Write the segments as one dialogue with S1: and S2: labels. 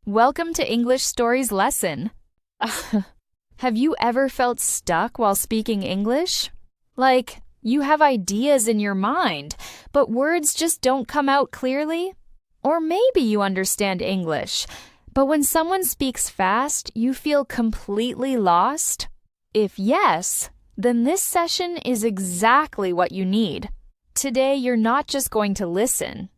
S1: Welcome to English Stories lesson. Have you ever felt stuck while speaking English? Like, you have ideas in your mind, but words just don't come out clearly? Or maybe you understand English, but when someone speaks fast, you feel completely lost? If yes, then this session is exactly what you need. Today, you're not just going to listen.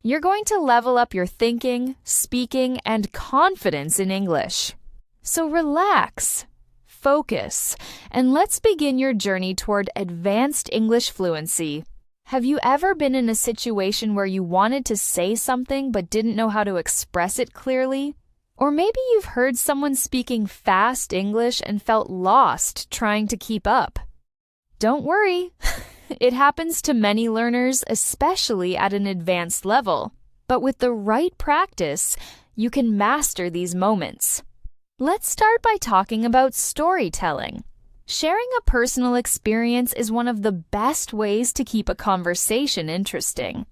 S1: You're going to level up your thinking, speaking, and confidence in English. So relax, focus, and let's begin your journey toward advanced English fluency. Have you ever been in a situation where you wanted to say something but didn't know how to express it clearly? Or maybe you've heard someone speaking fast English and felt lost trying to keep up. Don't worry. It happens to many learners, especially at an advanced level. But with the right practice, you can master these moments. Let's start by talking about storytelling. Sharing a personal experience is one of the best ways to keep a conversation interesting.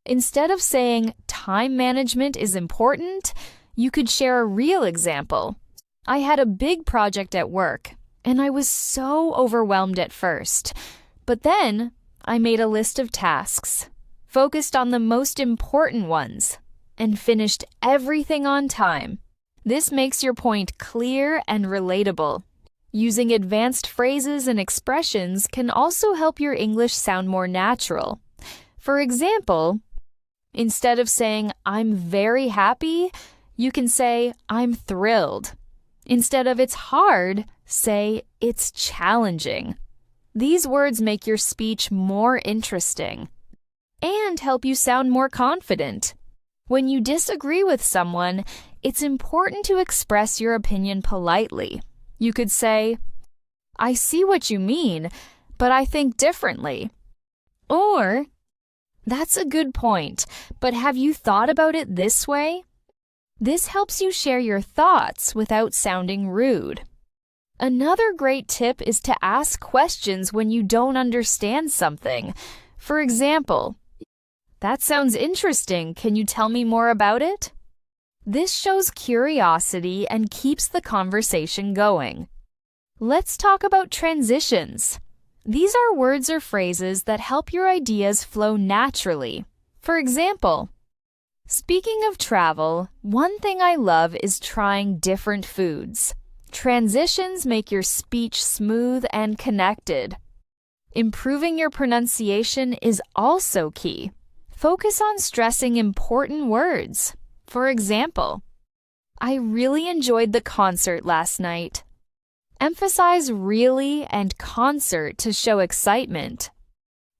S1: Instead of saying time management is important, you could share a real example. I had a big project at work, and I was so overwhelmed at first. But then, I made a list of tasks, focused on the most important ones, and finished everything on time. This makes your point clear and relatable. Using advanced phrases and expressions can also help your English sound more natural. For example, instead of saying, "I'm very happy," you can say, "I'm thrilled." Instead of "it's hard," say, "it's challenging." These words make your speech more interesting and help you sound more confident. When you disagree with someone, it's important to express your opinion politely. You could say, "I see what you mean, but I think differently." Or, "That's a good point, but have you thought about it this way?" This helps you share your thoughts without sounding rude. Another great tip is to ask questions when you don't understand something. For example, "That sounds interesting. Can you tell me more about it?" This shows curiosity and keeps the conversation going. Let's talk about transitions. These are words or phrases that help your ideas flow naturally. For example, speaking of travel, one thing I love is trying different foods. Transitions make your speech smooth and connected. Improving your pronunciation is also key. Focus on stressing important words. For example, "I really enjoyed the concert last night." Emphasize "really" and "concert" to show excitement.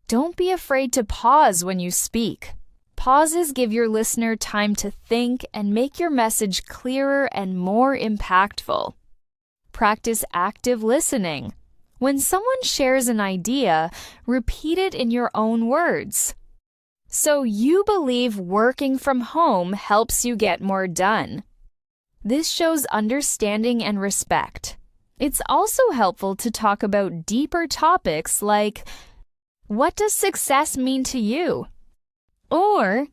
S1: Don't be afraid to pause when you speak. Pauses give your listener time to think and make your message clearer and more impactful. Practice active listening. When someone shares an idea, repeat it in your own words. So you believe working from home helps you get more done. This shows understanding and respect. It's also helpful to talk about deeper topics like, "What does success mean to you?" Or,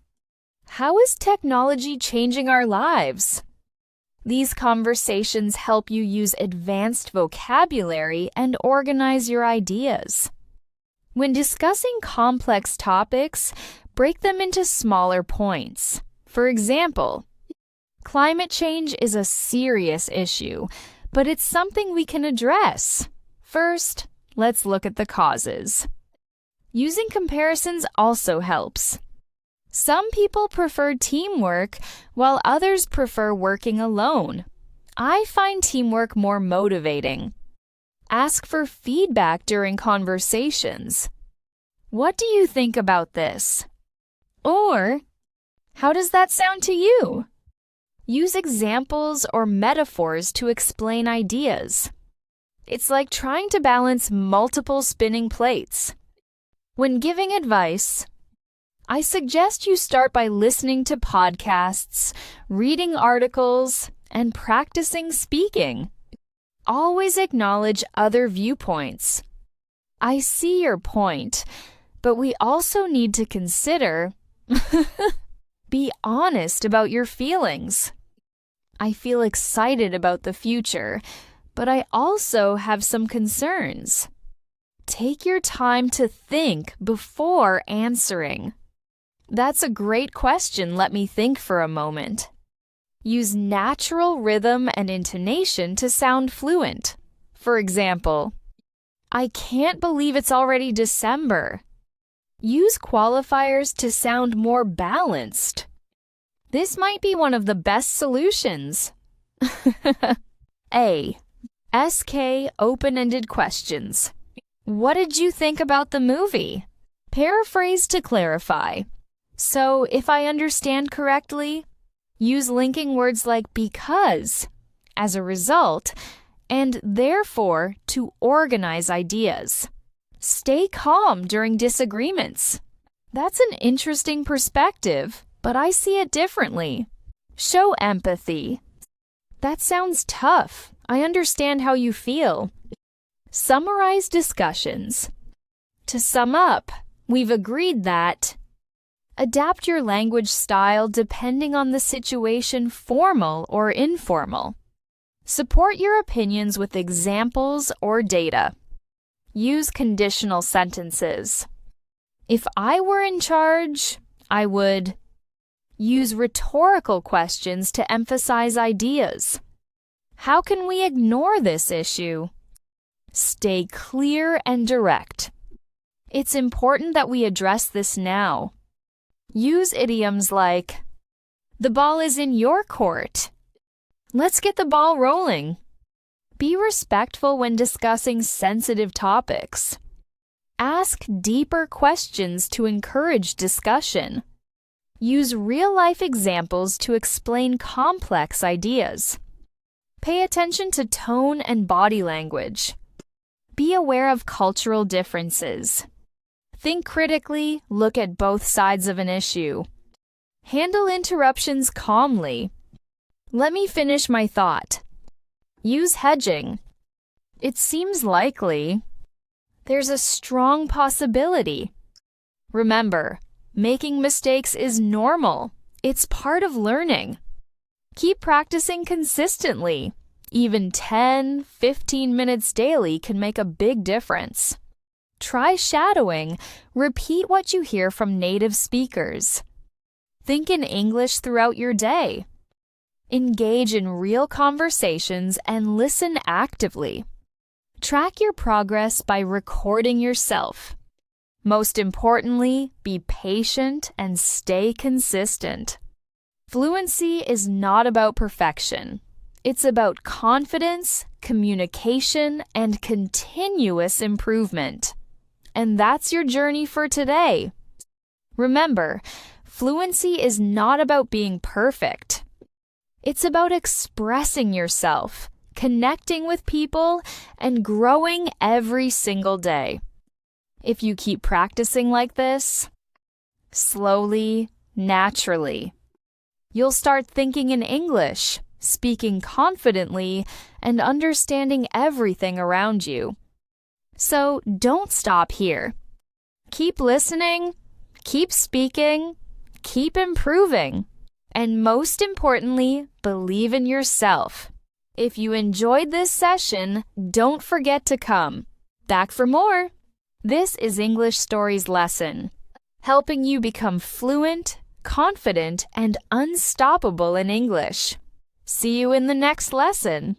S1: "How is technology changing our lives?" These conversations help you use advanced vocabulary and organize your ideas. When discussing complex topics, break them into smaller points. For example, climate change is a serious issue, but it's something we can address. First, let's look at the causes. Using comparisons also helps. Some people prefer teamwork, while others prefer working alone. I find teamwork more motivating. Ask for feedback during conversations. "What do you think about this?" Or, "How does that sound to you?" Use examples or metaphors to explain ideas. It's like trying to balance multiple spinning plates. When giving advice, I suggest you start by listening to podcasts, reading articles, and practicing speaking. Always acknowledge other viewpoints. I see your point, but we also need to consider Be honest about your feelings. I feel excited about the future, but I also have some concerns. Take your time to think before answering. That's a great question. Let me think for a moment. Use natural rhythm and intonation to sound fluent. For example, I can't believe it's already December. Use qualifiers to sound more balanced. This might be one of the best solutions. A. SK open-ended questions. What did you think about the movie? Paraphrase to clarify. So, if I understand correctly, use linking words like because, as a result, and therefore to organize ideas. Stay calm during disagreements. That's an interesting perspective, but I see it differently. Show empathy. That sounds tough. I understand how you feel. Summarize discussions. To sum up, we've agreed that adapt your language style depending on the situation, formal or informal. Support your opinions with examples or data. Use conditional sentences. If I were in charge, I would. Use rhetorical questions to emphasize ideas. How can we ignore this issue? Stay clear and direct. It's important that we address this now. Use idioms like, the ball is in your court. Let's get the ball rolling. Be respectful when discussing sensitive topics. Ask deeper questions to encourage discussion. Use real-life examples to explain complex ideas. Pay attention to tone and body language. Be aware of cultural differences. Think critically, look at both sides of an issue. Handle interruptions calmly. Let me finish my thought. Use hedging. It seems likely. There's a strong possibility. Remember, making mistakes is normal. It's part of learning. Keep practicing consistently. Even 10-15 minutes daily can make a big difference. Try shadowing. Repeat what you hear from native speakers. Think in English throughout your day. Engage in real conversations and listen actively. Track your progress by recording yourself. Most importantly, be patient and stay consistent. Fluency is not about perfection. It's about confidence, communication, and continuous improvement. And that's your journey for today. Remember, fluency is not about being perfect. It's about expressing yourself, connecting with people, and growing every single day. If you keep practicing like this, slowly, naturally, you'll start thinking in English, speaking confidently, and understanding everything around you. So don't stop here. Keep listening, keep speaking, keep improving, and most importantly, believe in yourself. If you enjoyed this session, don't forget to come back for more. This is English Stories Lesson, helping you become fluent, confident, and unstoppable in English. See you in the next lesson.